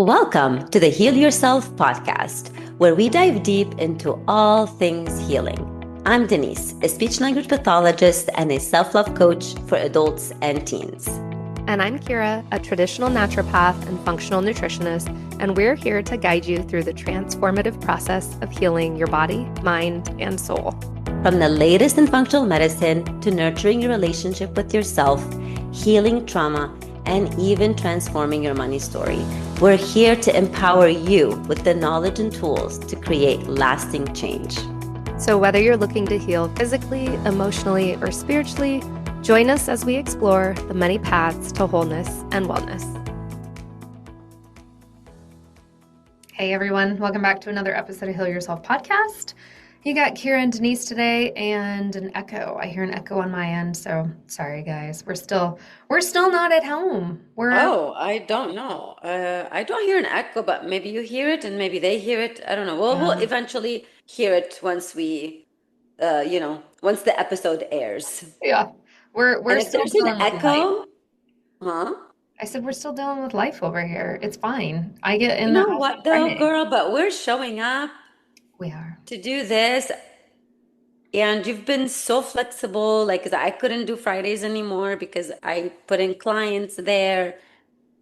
Welcome to the Heal Yourself podcast, where we dive deep into all things healing. I'm Denise, a speech language pathologist and a self-love coach for adults and teens. And I'm Kira, a traditional naturopath and functional nutritionist, and we're here to guide you through the transformative process of healing your body, mind, and soul. From the latest in functional medicine to nurturing your relationship with yourself, healing trauma, and even transforming your money story, we're here to empower you with the knowledge and tools to create lasting change. So whether you're looking to heal physically, emotionally, or spiritually, join us as we explore the many paths to wholeness and wellness. Hey everyone, welcome back to another episode of Heal Yourself podcast. You got Kira and Denise today and an echo. I hear an echo on my end, so sorry guys. We're still not at home. I don't know. I don't hear an echo, but maybe you hear it and maybe they hear it. I don't know. We'll eventually hear it once once the episode airs. Yeah. We're And if still there's an dealing with life. echo, I said we're still dealing with life over here. It's fine. I get you in the know house what on though, Friday. girl? But we're showing up We are. to do this. And you've been so flexible, like, 'cause I couldn't do Fridays anymore because I put in clients there.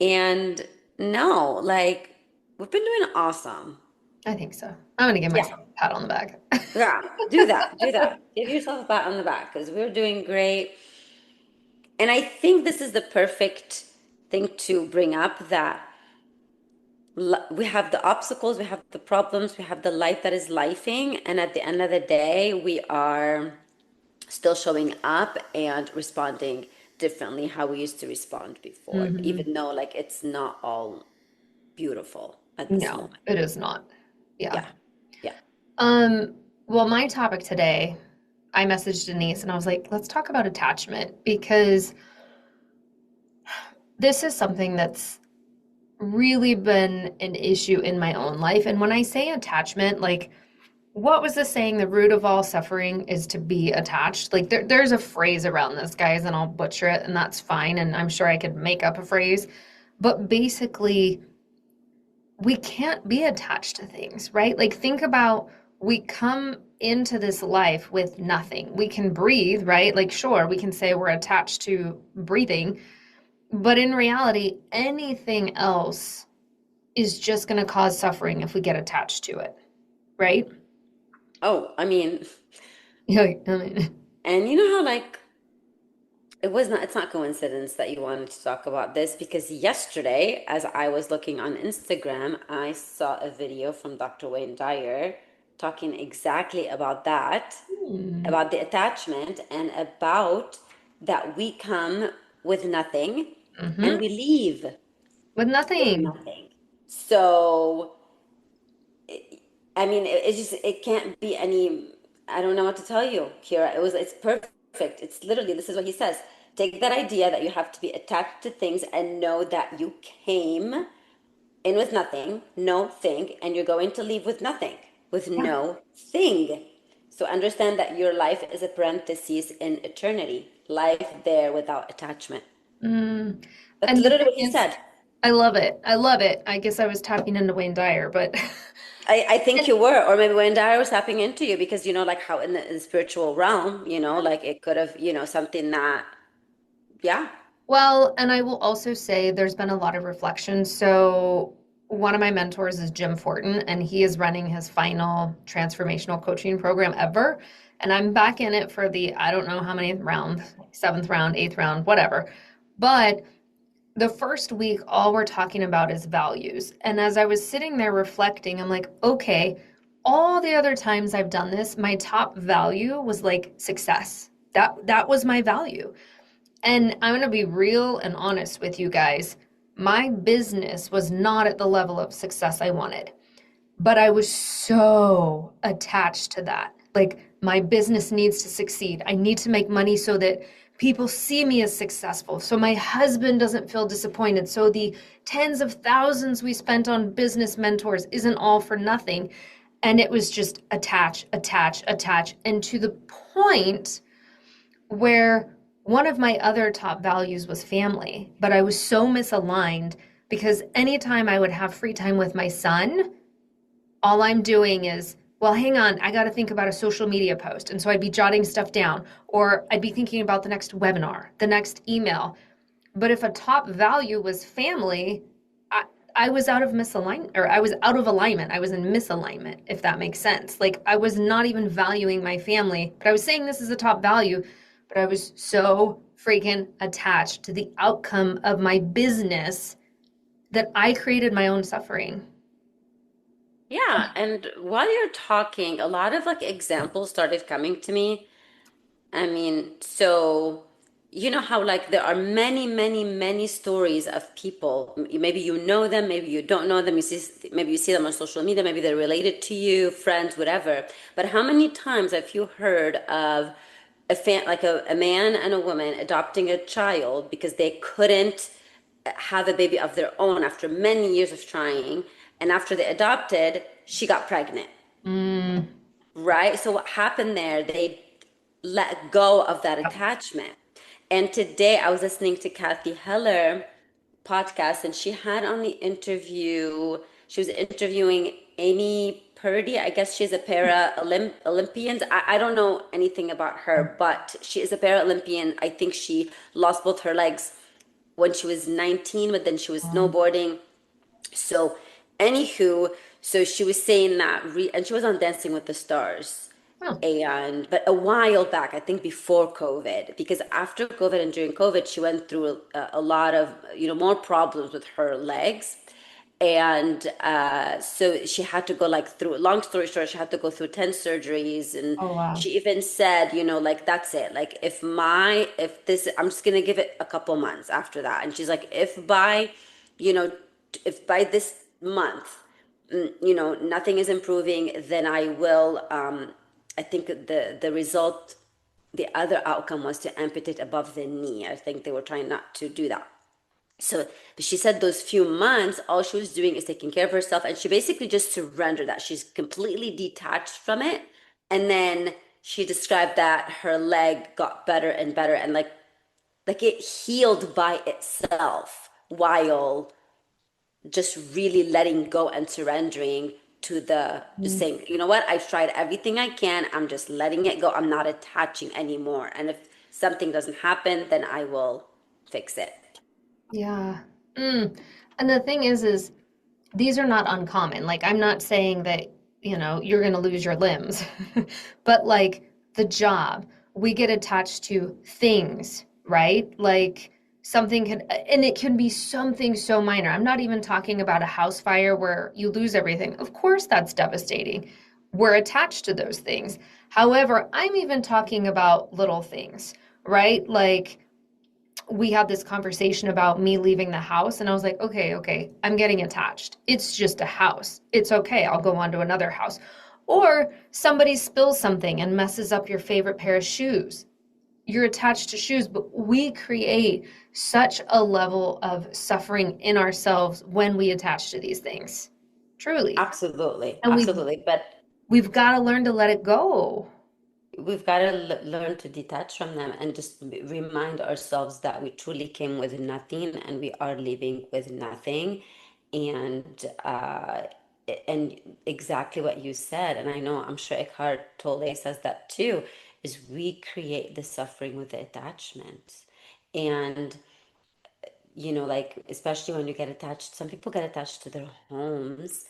And no, like, we've been doing awesome. I think so. I'm gonna give myself a pat on the back. Yeah, do that. Give yourself a pat on the back because we're doing great. And I think this is the perfect thing to bring up that we have the obstacles, we have the problems, we have the life that is lifing. And at the end of the day, we are still showing up and responding differently how we used to respond before, even though like it's not all beautiful at this No, moment. it is not. Yeah. Yeah. Well, my topic today, I messaged Denise and I was like, let's talk about attachment because this is something that's really been an issue in my own life. And when I say attachment, like, what was the saying? The root of all suffering is to be attached. Like there's a phrase around this, guys, and I'll butcher it, and that's fine. And I'm sure I could make up a phrase. But basically, we can't be attached to things, right? Like think about we come into this life with nothing. We can breathe, right? Like sure, we can say we're attached to breathing, but in reality, anything else is just going to cause suffering if we get attached to it, right? Oh, I mean, Yeah, and you know how like it's not coincidence that you wanted to talk about this because yesterday, as I was looking on Instagram, I saw a video from Dr. Wayne Dyer talking exactly about that, about the attachment and about that we come with nothing and we leave with with nothing. nothing. So, I mean, it can't be any, I don't know what to tell you, Kira. It's perfect. It's literally, this is what he says. Take that idea that you have to be attached to things and know that you came in with nothing, no thing, and you're going to leave with nothing, with no thing. So understand that your life is a parenthesis in eternity, life there without attachment. That's And the literally thing what he is, said. I love it. I love it. I guess I was tapping into Wayne Dyer, but I think you were, or maybe when Dyer was tapping into you, because you know, like how in the spiritual realm, you know, like it could have, something that, yeah. well, and I will also say there's been a lot of reflection. So one of my mentors is Jim Fortin, and he is running his final transformational coaching program ever. And I'm back in it for the, I don't know how many round, seventh round, eighth round, whatever. But the first week, all we're talking about is values. And as I was sitting there reflecting, I'm like, okay, all the other times I've done this, my top value was like success. That was my value. And I'm going to be real and honest with you guys. My business was not at the level of success I wanted, but I was so attached to that. Like, my business needs to succeed. I need to make money so that people see me as successful, so my husband doesn't feel disappointed, so the tens of thousands we spent on business mentors isn't all for nothing. And it was just attach, and to the point where one of my other top values was family, but I was so misaligned because anytime I would have free time with my son, all I'm doing is, well, hang on, I got to think about a social media post. And so I'd be jotting stuff down, or I'd be thinking about the next webinar, the next email. But if a top value was family, I, I was out of misalignment, or I was out of alignment. I was in misalignment, if that makes sense. Like I was not even valuing my family, but I was saying this is a top value, but I was so freaking attached to the outcome of my business that I created my own suffering. Yeah, and while you're talking, a lot of like examples started coming to me. I mean, so you know how like there are many, many, many stories of people. Maybe you know them, maybe you don't know them. You see, maybe you see them on social media, maybe they're related to you, friends, whatever. But how many times have you heard of like a man and a woman adopting a child because they couldn't have a baby of their own after many years of trying, and after they adopted, she got pregnant, Mm, right? So what happened there? They let go of that yep. attachment. And today I was listening to Kathy Heller podcast, and she had on the interview, she was interviewing Amy Purdy. I guess she's a para Olympian. I don't know anything about her, but she is a para Olympian. I think she lost both her legs when she was 19, but then she was snowboarding. So, anywho, so she was saying that, and she was on Dancing with the Stars, Oh, and but a while back, I think before COVID, because after COVID and during COVID, she went through a lot of more problems with her legs, and so she had to go like through. Long story short, she had to go through 10 surgeries, and oh wow. she even said, like that's it. Like if this, I'm just gonna give it a couple months after that, and she's like, you know, if by this month, nothing is improving, then I will. I think the result, the other outcome was to amputate above the knee. I think they were trying not to do that. So, but she said those few months, all she was doing is taking care of herself, and she basically just surrendered that. She's completely detached from it. And then she described that her leg got better and better, and like it healed by itself while just really letting go and surrendering to the just Mm, saying, you know what, I've tried everything I can. I'm just letting it go. I'm not attaching anymore. And if something doesn't happen, then I will fix it. yeah. Mm. And the thing is these are not uncommon. Like, I'm not saying that, you're going to lose your limbs, but like the job, we get attached to things, right? Like, something can, and it can be something so minor. I'm not even talking about a house fire where you lose everything. Of course, that's devastating. We're attached to those things. However, I'm even talking about little things, right? Like, we had this conversation about me leaving the house, and I was like, okay, I'm getting attached. It's just a house. It's okay. I'll go on to another house. Or somebody spills something and messes up your favorite pair of shoes. You're attached to shoes, but we create such a level of suffering in ourselves when we attach to these things. Truly. Absolutely, And absolutely. But we've got to learn to let it go. we've got to learn to detach from them and just remind ourselves that we truly came with nothing and we are leaving with nothing. And and exactly what you said, and I know I'm sure Eckhart Tolle says that too, is we create the suffering with the attachment. And like especially when you get attached, some people get attached to their homes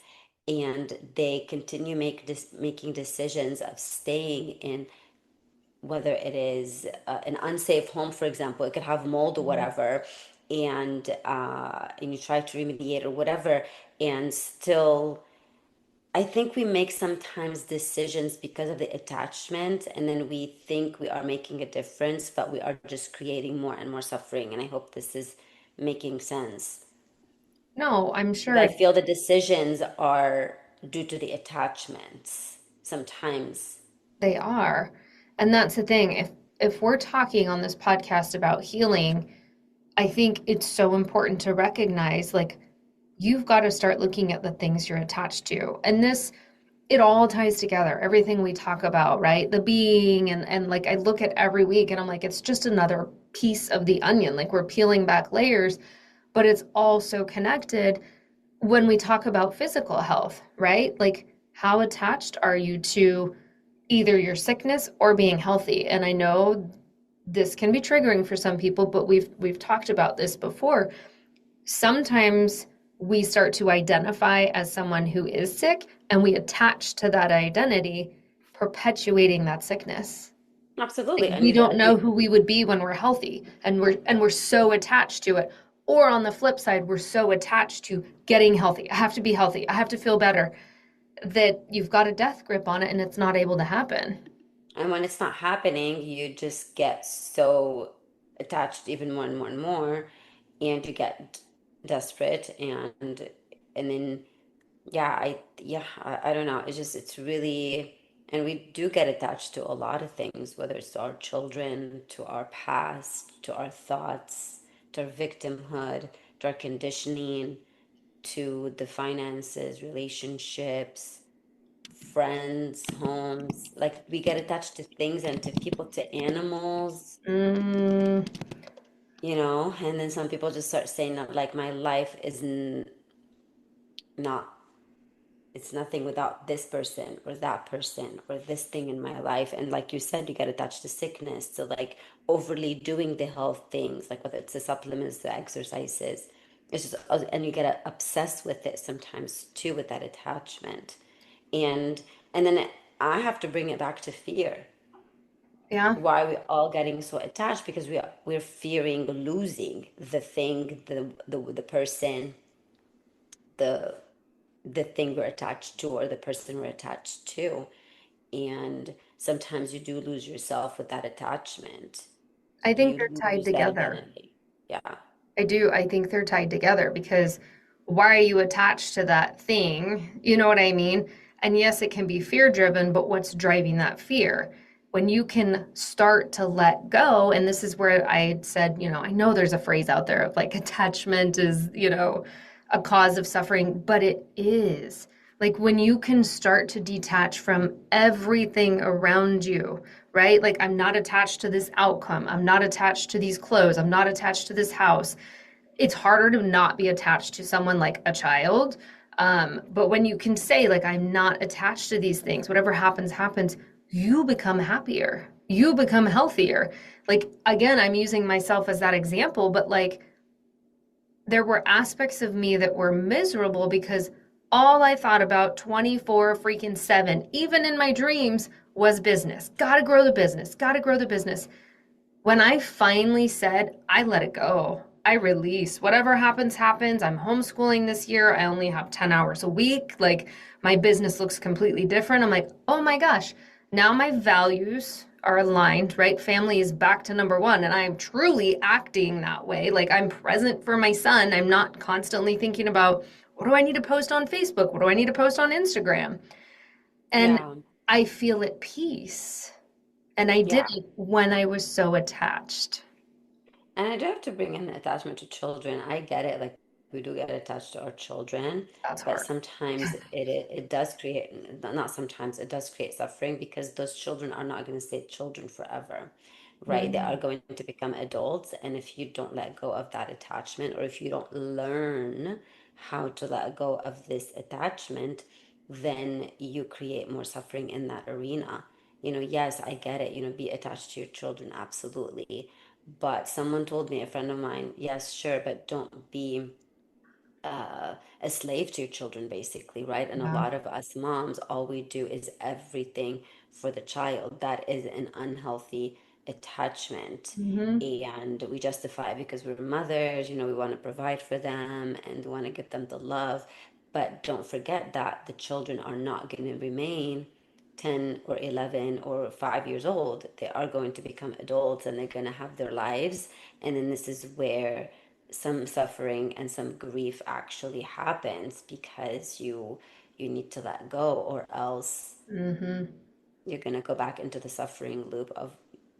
and they continue making decisions of staying in, whether it is an unsafe home, for example. It could have mold or whatever, and you try to remediate or whatever, and still I think we make sometimes decisions because of the attachment, and then we think we are making a difference, but we are just creating more and more suffering. And I hope this is making sense. No, I'm But sure I feel the decisions are due to the attachments sometimes. they are. And that's the thing. If we're talking on this podcast about healing, I think it's so important to recognize like you've got to start looking at the things you're attached to. And this it all ties together. Everything we talk about, right? The being and like I look at every week and I'm like it's just another piece of the onion. Like we're peeling back layers, but it's also connected when we talk about physical health, right? Like, how attached are you to either your sickness or being healthy? And I know this can be triggering for some people, but we've talked about this before. Sometimes we start to identify as someone who is sick and we attach to that identity, perpetuating that sickness. Like Absolutely. And we you don't get know you who we would be when we're healthy and we're so attached to it. Or on the flip side, we're so attached to getting healthy. I have to be healthy. I have to feel better that you've got a death grip on it and it's not able to happen. and when it's not happening, you just get so attached even more and more and more, and you get desperate and then I don't know. It's just it's really and we do get attached to a lot of things, whether it's to our children, to our past, to our thoughts, to our victimhood, to our conditioning, to the finances, relationships, friends, homes. Like we get attached to things and to people, to animals, Mm, and then some people just start saying that like my life is not it's nothing without this person or that person or this thing in my life. And like you said, you get attached to sickness, to like overly doing the health things, like whether it's the supplements, the exercises. It's just, and you get obsessed with it sometimes too, with that attachment. And then I have to bring it back to fear. yeah. Why are we all getting so attached? Because we're fearing losing the thing, the person, the the thing we're attached to or the person we're attached to. And sometimes you do lose yourself with that attachment. I think You they're tied lose that together. identity. Yeah. I do. I think they're tied together because why are you attached to that thing? You know what I mean? And yes, it can be fear driven, but what's driving that fear? When you can start to let go, and this is where I said, I know there's a phrase out there of like attachment is, a cause of suffering, but it is. Like when you can start to detach from everything around you, right? Like I'm not attached to this outcome. I'm not attached to these clothes. I'm not attached to this house. It's harder to not be attached to someone like a child. But when you can say, like, I'm not attached to these things, whatever happens, happens, you become happier. You become healthier. Like, again, I'm using myself as that example, but like, there were aspects of me that were miserable because all I thought about 24 freaking 7, even in my dreams, was business. Gotta grow the business, gotta grow the business. When I finally said, I let it go, I release whatever happens, happens. I'm homeschooling this year. I only have 10 hours a week. Like my business looks completely different. I'm like, oh my gosh, now my values are aligned, right? Family is back to number one. And I'm truly acting that way. Like I'm present for my son. I'm not constantly thinking about what do I need to post on Facebook? What do I need to post on Instagram? And Yeah. I feel at peace. And I did Yeah. it when I was so attached. And I do have to bring in attachment to children. I get it. Like we do get attached to our children, That's but hard. sometimes it does create, not sometimes, it does create suffering because those children are not going to stay children forever, right? They are Mm, going to become adults. And if you don't let go of that attachment, or if you don't learn how to let go of this attachment, then you create more suffering in that arena. Yes, I get it. Be attached to your children, absolutely, but someone told me, a friend of mine, yes, sure, but don't be a slave to your children, basically, right? And a yeah. lot of us moms, all we do is everything for the child. That is an unhealthy attachment. Hmm. And we justify it because we're mothers, we want to provide for them and we want to give them the love. But don't forget that the children are not going to remain 10 or 11 or 5 years old. They are going to become adults and they're going to have their lives. And then this is where some suffering and some grief actually happens, because you need to let go, or else Hmm. you're going to go back into the suffering loop of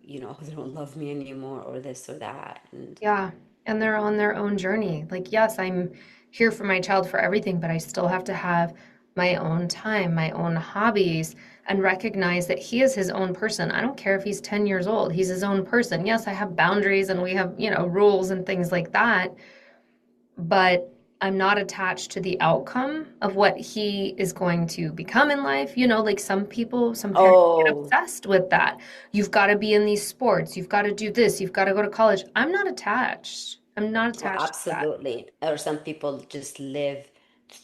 they don't love me anymore, or this or that. And Yeah. And they're on their own journey. Like, yes, I'm here for my child for everything, but I still have to have my own time, my own hobbies, and recognize that he is his own person. I don't care if he's 10 years old, he's his own person. Yes, I have boundaries and we have, rules and things like that. but I'm not attached to the outcome of what he is going to become in life. You know, like some people, some parents get Oh, obsessed with that. You've got to be in these sports, you've got to do this, you've got to go to college. I'm not attached. I'm not oh, attached to that. absolutely. Or some people just live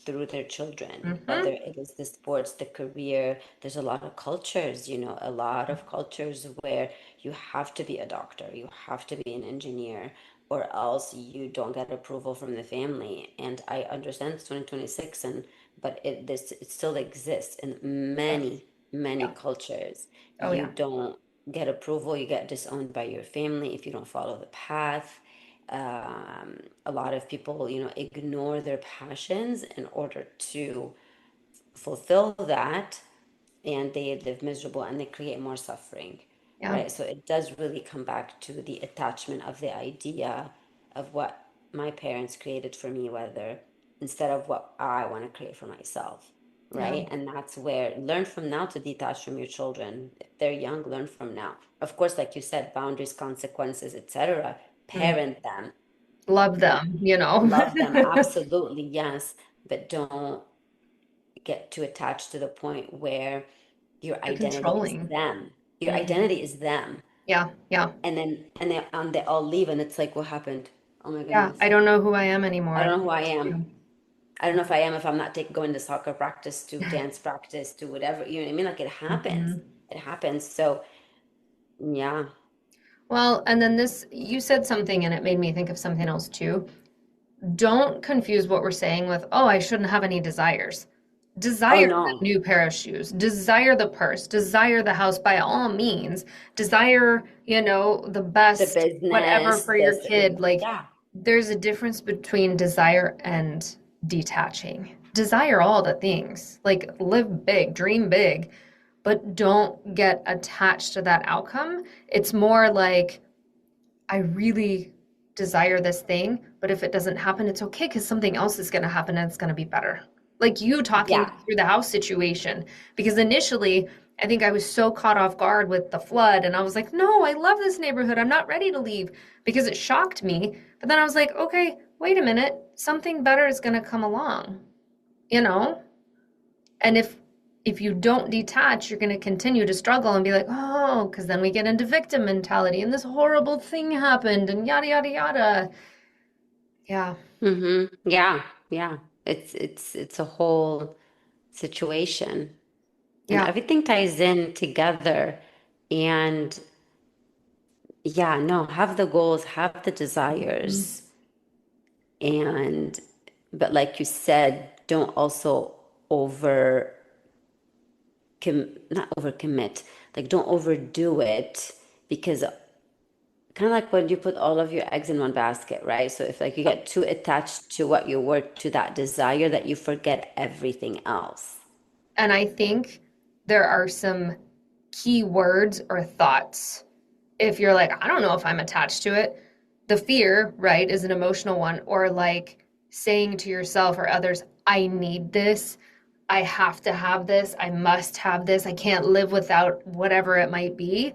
through their children, whether Hmm. it is the sports, the career. There's a lot of cultures, a lot of cultures where you have to be a doctor, you have to be an engineer, or else you don't get approval from the family. And I understand it's 2026, but it still exists in many, many Yeah. cultures. Oh, You yeah. don't get approval, you get disowned by your family if you don't follow the path. A lot of people, ignore their passions in order to fulfill that, and they live miserable and they create more suffering, Yeah. right? So it does really come back to the attachment of the idea of what my parents created for me, whether instead of what I want to create for myself, Yeah. right? And that's where learn from now to detach from your children. If they're young, learn from now. Of course, like you said, boundaries, consequences, etc. Mm. Parent them, Love but them, you know. love them absolutely, yes, but don't get too attached to the point where your They're identity is controlling. them. Your Hmm. identity is them. Yeah. Yeah. And they all leave and it's like, what happened? Oh my Yeah. I goodness. don't know who I am I anymore. don't know who I What to am. do. I don't know if I am if I'm not going to soccer practice, to dance practice, to whatever. You know what I mean? Like it happens. Hmm. It happens. So yeah. Well, and then this, you said something and it made me think of something else too. Don't confuse what we're saying with, oh, I shouldn't have any desires. Oh Desire the no. new pair of shoes, desire the purse, desire the house by all means, desire, the The best, whatever business, for your this, kid. Like, yeah. there's a difference between desire and detaching. Desire all the things, like, live big, dream big, but don't get attached to that outcome. It's more like, I really desire this thing, but if it doesn't happen, it's okay because something else is going to happen and it's going to be better. Like you talking Yeah. me through the house situation, because initially I think I was so caught off guard with the flood and I was like, no, I love this neighborhood. I'm not ready to leave because it shocked me. But then I was like, okay, wait a minute. Something better is going to come along, you know? And if you don't detach, you're going to continue to struggle and be like, oh, because then we get into victim mentality and this horrible thing happened and yada yada yada. Yeah, Mm-hmm. Yeah. Yeah. It's a whole situation. And yeah. everything ties in together. And yeah, no, have the goals, have the Mhm. desires. And, but like you said, don't also over, not overcommit, like don't overdo it because kind of like when you put all of your eggs in one basket, right? So if like you get too attached to what you work to that desire that you forget everything else. And I think there are some key words or thoughts. If you're like, I don't know if I'm attached to it, the fear, right, is an emotional one, or like saying to yourself or others, I need this. I have to have this. I must have this. I can't live without whatever it might be.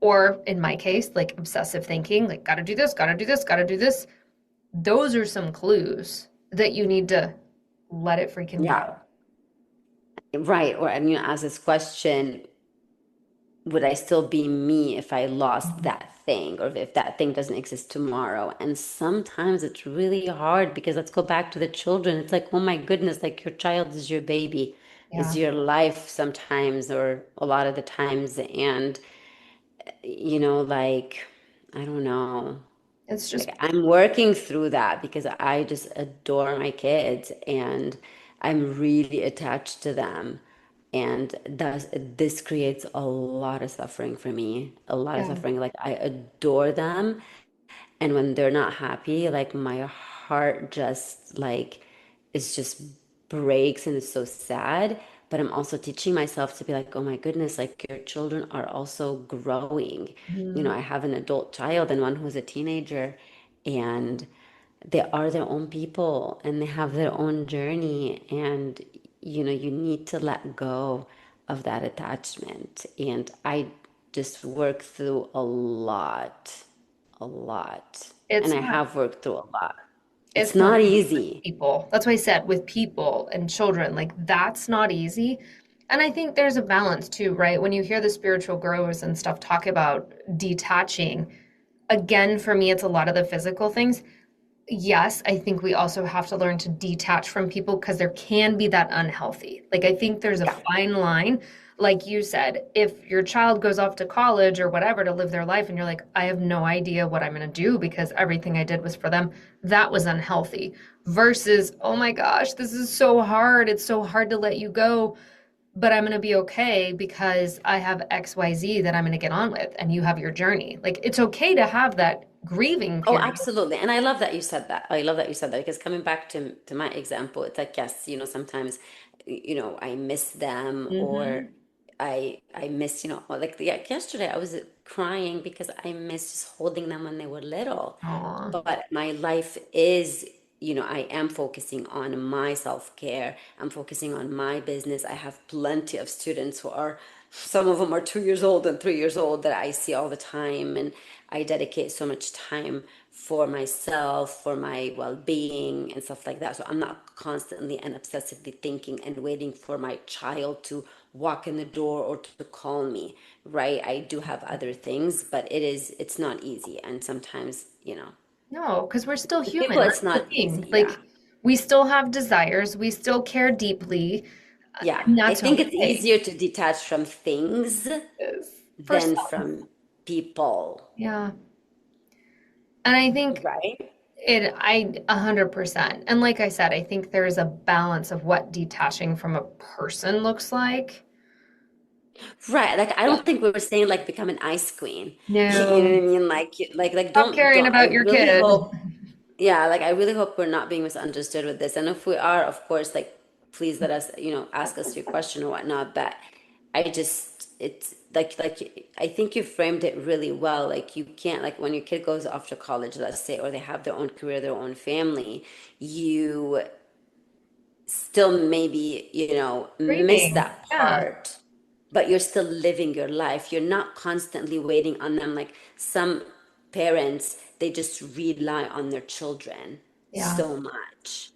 Or in my case, like obsessive thinking, like, gotta do this, gotta do this, gotta do this. Those are some clues that you need to let it freaking Yeah. go. Right. Or I'm going to ask this question, would I still be me if I lost Mhm. that thing or if that thing doesn't exist tomorrow? And sometimes it's really hard because let's go back to the children. It's like, oh my goodness, like your child is your baby, is Yeah, your life sometimes or a lot of the times. And, like, I don't know. it's just, Like I'm working through that because I just adore my kids and I'm really attached to them. And thus, this creates a lot of suffering for me, a lot of yeah. suffering. Like I adore them, and when they're not happy, like my heart just like is just breaks and it's so sad. But I'm also teaching myself to be like, oh my goodness, like your children are also growing. Mhm. I have an adult child and one who's a teenager, and they are their own people and they have their own journey. And, you need to let go of that attachment. And I just work through a lot, a lot. And It's I not, have worked through a lot. It's It's not not easy with easy. people. That's why I said with people and children, like that's not easy. And I think there's a balance too, right? When you hear the spiritual gurus and stuff talk about detaching, again, for me, it's a lot of the physical things. Yes, I think we also have to learn to detach from people because there can be that unhealthy. Like, I think there's a Yeah. fine line. Like you said, if your child goes off to college or whatever to live their life, and you're like, I have no idea what I'm going to do because everything I did was for them, that was unhealthy. Versus, oh my gosh, this is so hard. It's so hard to let you go, but I'm going to be okay because I have XYZ that I'm going to get on with, and you have your journey. Like, it's okay to have that grieving Oh, period. absolutely. And I love that you said that. I love that you said that because coming back to my example, it's like, yes, sometimes, I miss them or Hmm. I miss, like yesterday I was crying because I miss just holding them when they were little. Aw. But my life is, I am focusing on my self-care. I'm focusing on my business. I have plenty of students who are, some of them are 2 years old and 3 years old that I see all the time. And I dedicate so much time for myself, for my well-being and stuff like that. So I'm not constantly and obsessively thinking and waiting for my child to walk in the door or to call me, right? I do have other things, but it's not easy. And sometimes, No, because we're still with human. people it's That's the not thing. easy. Yeah. Like, we still have desires, we still care deeply, Yeah. and I that's think it's okay. easier to detach from things Yes. For than some. from people, Yeah. And I think right? 100%. And like I said, I think there's a balance of what detaching from a person looks like. Right. Like I Yeah. don't think we were saying like become an ice queen. You know No, what I mean? Like stop caring don't I about your really kid. hope, yeah, like I really hope we're not being misunderstood with this. And if we are, of course, like please let us, ask us your question or whatnot. But I just it's like I think you framed it really well. Like you can't, like when your kid goes off to college, let's say, or they have their own career, their own family, you still maybe, miss Grieving. that Yeah. part, but you're still living your life. You're not constantly waiting on them. Like some parents, they just rely on their children Yeah. so much.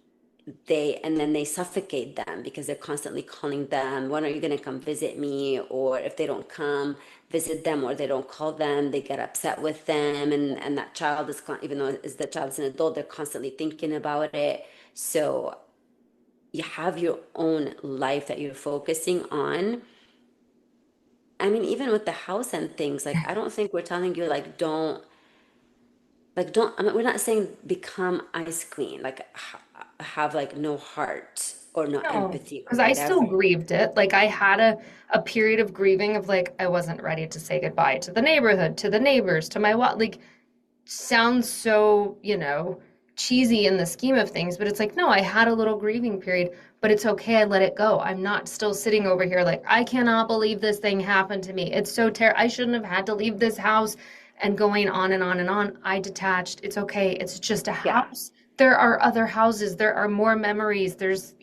And then they suffocate them because they're constantly calling them, when are you going to come visit me? Or if they don't come visit them or they don't call them, they get upset with them. And that child is, even though is the child is an adult, they're constantly thinking about it. So you have your own life that you're focusing on. I mean, even with the house and things, like I don't think we're telling you don't. I mean, we're not saying become ice queen, like have like no heart or no No, empathy or because I still whatever. grieved it. Like I had a period of grieving of like I wasn't ready to say goodbye to the neighborhood, to the neighbors, to my what like sounds so, cheesy in the scheme of things, but it's like no, I had a little grieving period, but it's okay, I let it go. I'm not still sitting over here like I cannot believe this thing happened to me. It's so terrible. I shouldn't have had to leave this house and going on and on and on. I detached. It's okay. It's just a Yeah. house. There are other houses. There are more memories. There's.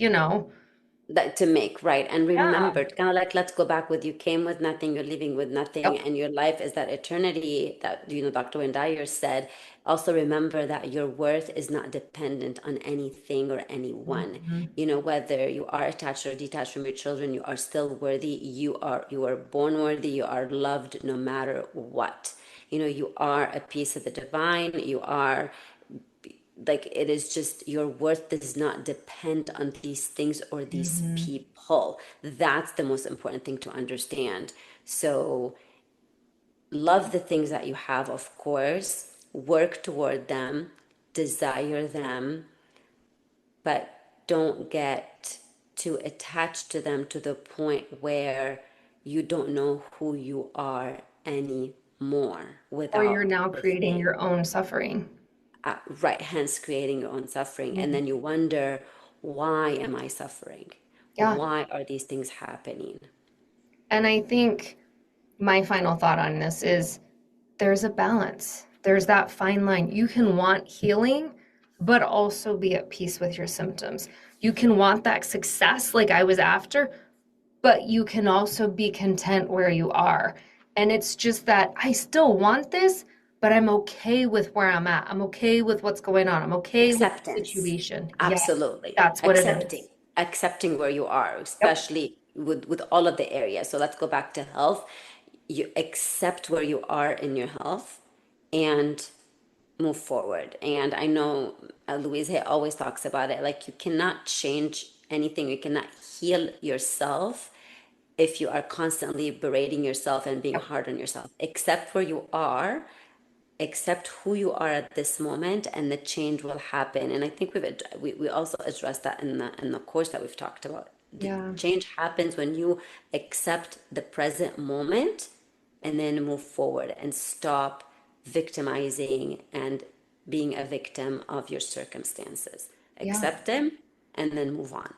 That to make, right? And Yeah. remember, kind of like, let's go back with you came with nothing, you're leaving with nothing, Yep. and your life is that eternity that, Dr. Wayne Dyer said. Also remember that your worth is not dependent on anything or anyone. Mhm. Whether you are attached or detached from your children, you are still worthy. You are born worthy. You are loved no matter what. You are a piece of the divine. You are, like, it is just, your worth does not depend on these things or these Mhm. people. That's the most important thing to understand. So love the things that you have, of course, work toward them, desire them, but don't get too attached to them to the point where you don't know who you are anymore Or you're without now the creating thing. your own suffering. Right, hence creating your own suffering. And Mhm. then you wonder, why am I suffering? Yeah. Why are these things happening? And I think my final thought on this is there's a balance. There's that fine line. You can want healing, but also be at peace with your symptoms. You can want that success like I was after, but you can also be content where you are. And it's just that I still want this, but I'm okay with where I'm at. I'm okay with what's going on. I'm okay with the Acceptance. situation. Yes, Absolutely. that's what it Accepting. is. Accepting where you are, Yep. especially with all of the areas. So let's go back to health. You accept where you are in your health and move forward. And I know Louise Hay always talks about it. Like, you cannot change anything. You cannot heal yourself if you are constantly berating yourself and being Yep. hard on yourself. Accept where you are, accept who you are at this moment, and the change will happen. And I think we also addressed that in the course that we've talked about. The Yeah. change happens when you accept the present moment and then move forward and stop victimizing and being a victim of your circumstances. Yeah. Accept them and then move on.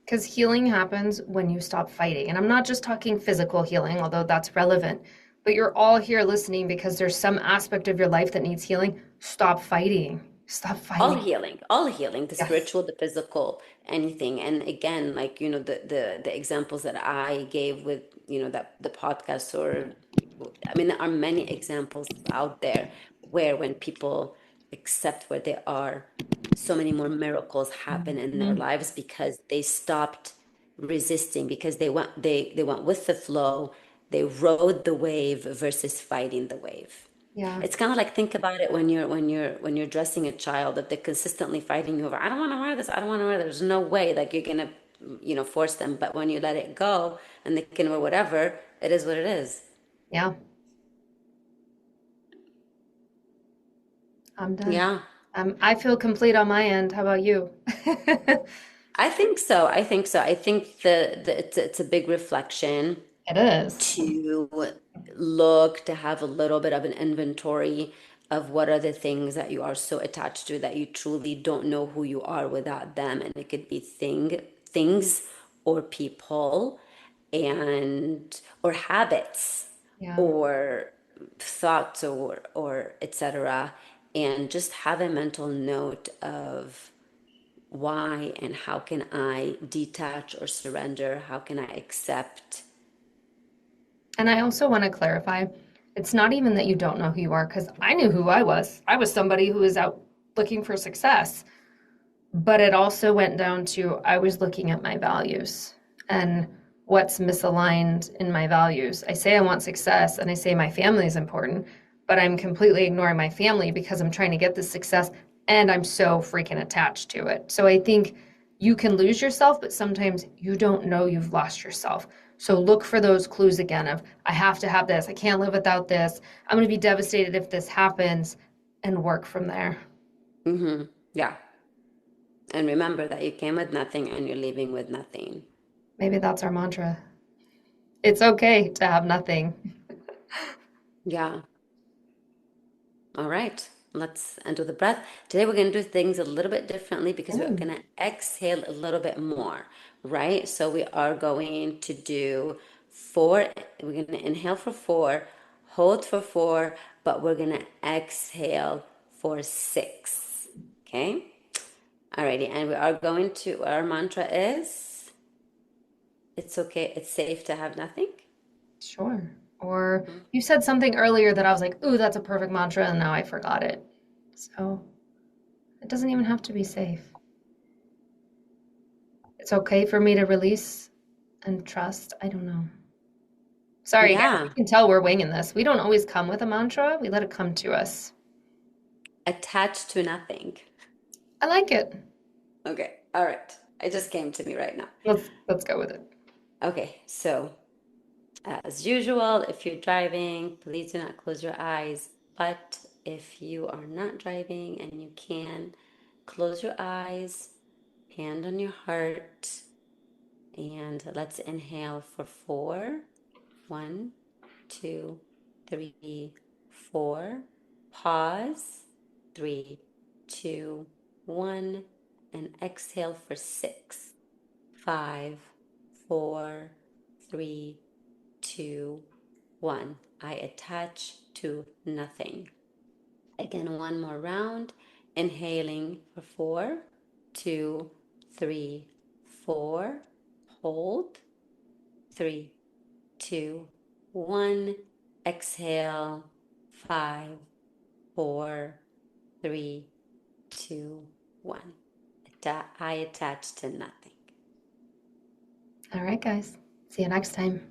Because healing happens when you stop fighting. And I'm not just talking physical healing, although that's relevant, but you're all here listening because there's some aspect of your life that needs healing. Stop fighting. Stop fighting. All healing, the Yes. spiritual, the physical, anything. And again, like, the examples that I gave with, that the podcast, or I mean, there are many examples out there where when people accept where they are, so many more miracles happen in their Mhm. lives because they stopped resisting, because they went with the flow, they rode the wave versus fighting the wave. Yeah. It's kind of like, think about it when you're dressing a child, that they're consistently fighting you over. I don't want to wear this. I don't want to wear this. There's no way like you're gonna, force them. But when you let it go and they can wear whatever, it is what it is. Yeah. I'm done. Yeah, I feel complete on my end. How about you? I think so. I think so. I think it's a big reflection It is. to look to have a little bit of an inventory of what are the things that you are so attached to that you truly don't know who you are without them. And it could be things or people, and or habits, Yeah. or thoughts, or etc. And just have a mental note of why and how can I detach or surrender, how can I accept. And I also want to clarify, it's not even that you don't know who you are, because I knew who I was. I was somebody who was out looking for success. But it also went down to I was looking at my values and what's misaligned in my values. I say I want success and I say my family is important, but I'm completely ignoring my family because I'm trying to get this success and I'm so freaking attached to it. So I think you can lose yourself, but sometimes you don't know you've lost yourself. So look for those clues again of I have to have this, I can't live without this, I'm going to be devastated if this happens, and work from there. Yeah. And remember that you came with nothing and you're leaving with nothing. Maybe that's our mantra. It's okay to have nothing. Yeah. All right. Let's end with a breath. Today we're going to do things a little bit differently because we're Oh, going to exhale a little bit more, right? So we are going to do four. We're going to inhale for four, hold for four, but we're going to exhale for six. Okay? Alrighty. And we are going to, our mantra is, it's okay, it's safe to have nothing. sure. Or you said something earlier that I was like, ooh, that's a perfect mantra, and now I forgot it. So it doesn't even have to be safe. It's okay for me to release and trust. I don't know. Sorry, guys. Yeah. You can tell we're winging this. We don't always come with a mantra. We let it come to us. Attached to nothing. I like it. Okay, all right. It just came to me right now. Let's go with it. Okay, so as usual, if you're driving, please do not close your eyes. But if you are not driving and you can, close your eyes, hand on your heart, and let's inhale for four. One, two, three, four. Pause. Three, two, one, and exhale for six. Five, four, three, two, one. I attach to nothing. Again, one more round. Inhaling for four, two, three, four. Hold. Three, two, one. Exhale. Five, 4, 3, 2, 1. I attach to nothing. All right, guys. See you next time.